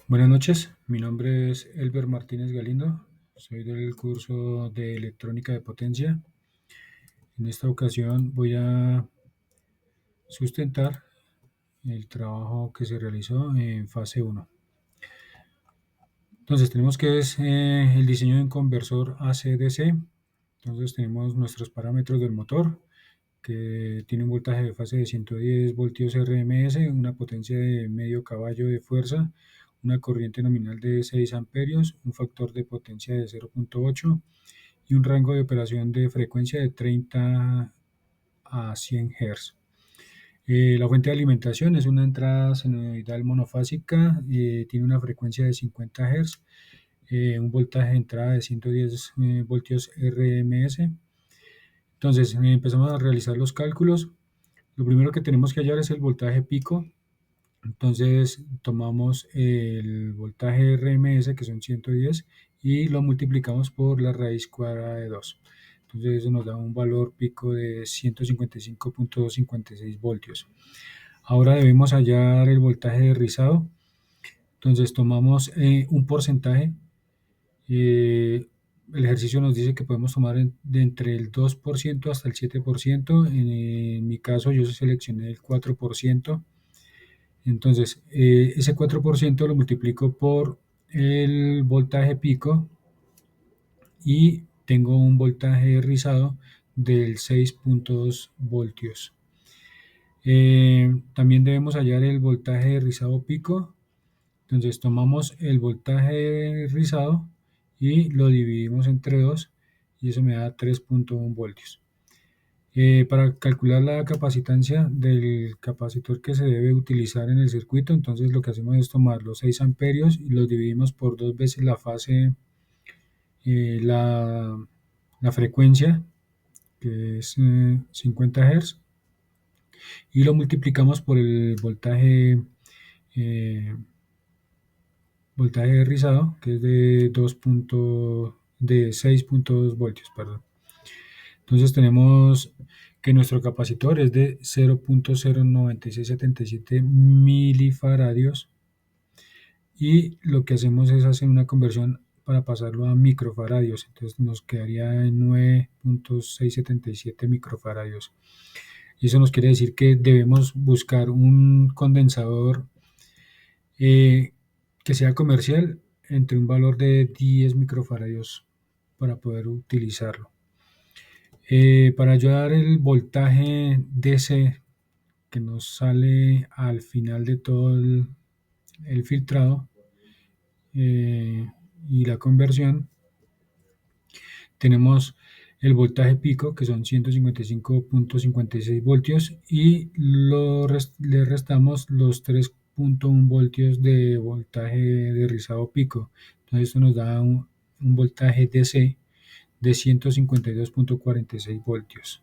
Buenas noches, mi nombre es Elber Martínez Galindo, soy del curso de electrónica de potencia. En esta ocasión voy a sustentar el trabajo que se realizó en fase 1. Entonces tenemos que es el diseño de un conversor AC-DC. Entonces tenemos nuestros parámetros del motor, que tiene un voltaje de fase de 110 voltios RMS, una potencia de medio caballo de fuerza, una corriente nominal de 6 amperios, un factor de potencia de 0.8 y un rango de operación de frecuencia de 30 a 100 Hz. La fuente de alimentación es una entrada senoidal monofásica, tiene una frecuencia de 50 Hz, un voltaje de entrada de 110 voltios RMS. Entonces empezamos a realizar los cálculos. Lo primero que tenemos que hallar es el voltaje pico. Entonces tomamos el voltaje RMS, que son 110, y lo multiplicamos por la raíz cuadrada de 2. Entonces eso nos da un valor pico de 155.56 voltios. Ahora debemos hallar el voltaje de rizado. Entonces tomamos un porcentaje. El ejercicio nos dice que podemos tomar de entre el 2% hasta el 7%. En mi caso yo seleccioné el 4%. Entonces, ese 4% lo multiplico por el voltaje pico y tengo un voltaje rizado del 6.2 voltios. También debemos hallar el voltaje de rizado pico. Entonces tomamos el voltaje rizado y lo dividimos entre 2 y eso me da 3.1 voltios. Para calcular la capacitancia del capacitor que se debe utilizar en el circuito, entonces lo que hacemos es tomar los 6 amperios y los dividimos por dos veces la fase, eh, la, la frecuencia, que es 50 Hz, y lo multiplicamos por el eh, voltaje rizado, que es de 6.2 voltios, perdón. Entonces tenemos que nuestro capacitor es de 0.09677 milifaradios y lo que hacemos es hacer una conversión para pasarlo a microfaradios. Entonces nos quedaría en 9.677 microfaradios. Y eso nos quiere decir que debemos buscar un condensador eh, que sea comercial entre un valor de 10 microfaradios para poder utilizarlo. Para ayudar el voltaje DC que nos sale al final de todo el filtrado eh, y la conversión, tenemos el voltaje pico, que son 155.56 voltios, y le restamos los 3.1 voltios de voltaje de rizado pico. Entonces esto nos da un voltaje DC de 152.46 voltios.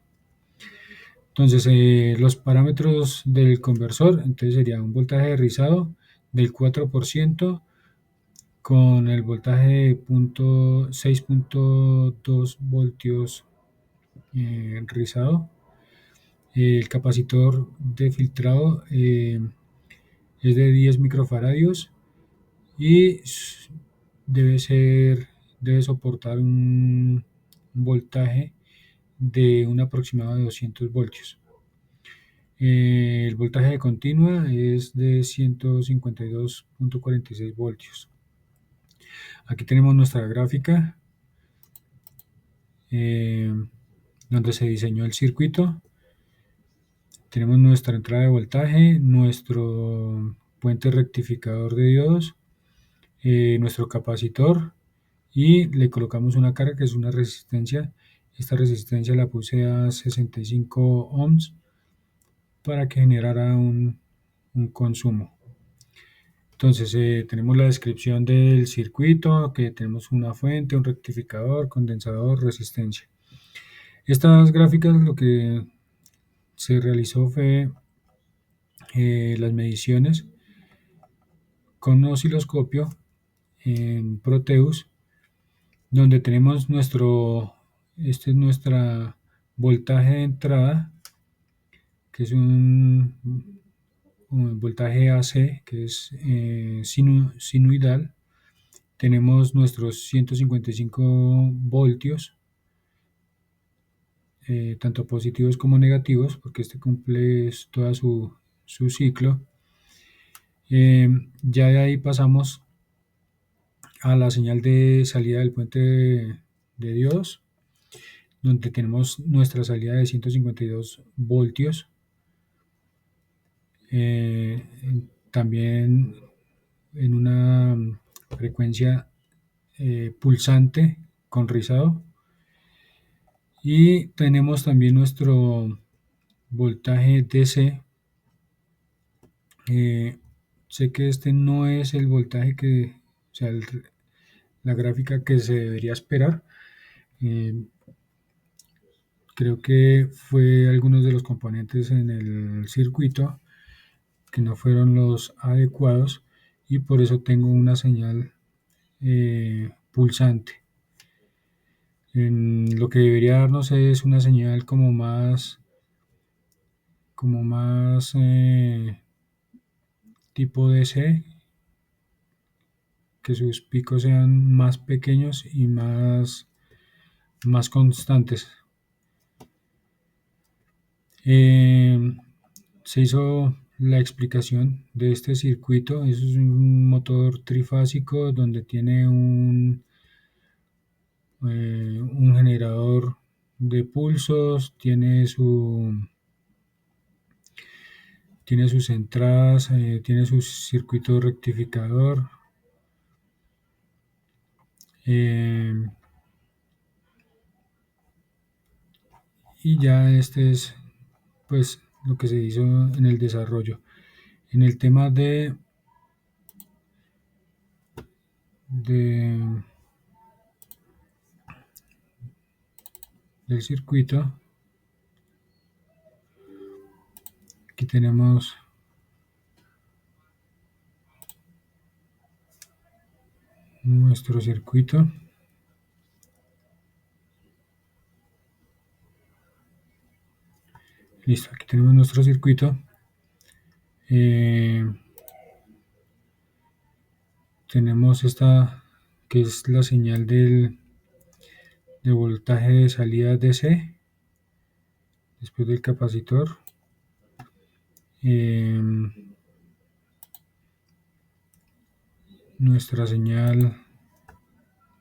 Entonces, los parámetros del conversor, entonces sería un voltaje de rizado del 4% con el voltaje de 6.2 voltios rizado. El capacitor de filtrado es de 10 microfaradios y debe ser, debe soportar un voltaje de un aproximado de 200 voltios. El voltaje de continua es de 152.46 voltios. Aquí tenemos nuestra gráfica eh, donde se diseñó el circuito. Tenemos nuestra entrada de voltaje, nuestro puente rectificador de diodos, nuestro capacitor y le colocamos una carga que es una resistencia. Esta resistencia la puse a 65 ohms para que generara un consumo. Entonces tenemos la descripción del circuito, que tenemos una fuente, un rectificador, condensador, resistencia. Estas gráficas lo que se realizó fue las mediciones con un osciloscopio en Proteus, donde tenemos este es nuestra voltaje de entrada, que es un voltaje AC, que es sinuidal. Tenemos nuestros 155 voltios, tanto positivos como negativos, porque este cumple todo su ciclo. Ya de ahí pasamos a la señal de salida del puente de diodos, donde tenemos nuestra salida de 152 voltios. También en una frecuencia pulsante con rizado. Y tenemos también nuestro voltaje DC. Sé que este no es el voltaje o sea, la gráfica que se debería esperar. Creo que fue algunos de los componentes en el circuito que no fueron los adecuados y por eso tengo una señal pulsante. Lo que debería darnos es una señal como más tipo DC, que sus picos sean más pequeños y más constantes. Se hizo la explicación de este circuito. Eso es un motor trifásico donde tiene un generador de pulsos, tiene sus entradas, tiene su circuito rectificador. Y ya este es pues lo que se hizo en el desarrollo. En el tema del circuito, aquí tenemos nuestro circuito. Listo, aquí tenemos nuestro circuito. Tenemos esta que es la señal de voltaje de salida DC después del capacitor. Nuestra señal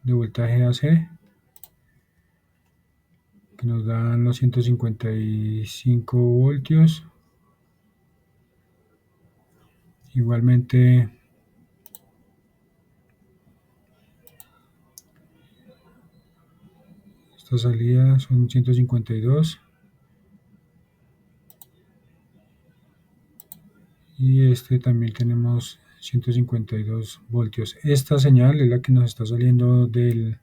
de voltaje AC, que nos dan los 155 voltios. Igualmente esta salida son 152 y este también tenemos 152 voltios. Esta señal es la que nos está saliendo del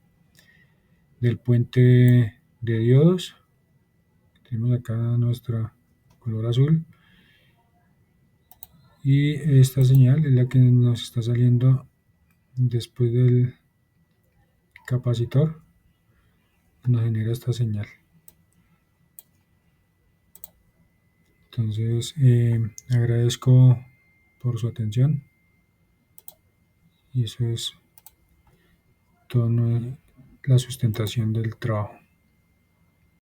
puente de diodos. Tenemos acá nuestra color azul y esta señal es la que nos está saliendo después del capacitor. Nos genera esta señal. Entonces agradezco por su atención y eso es toda la sustentación del trabajo.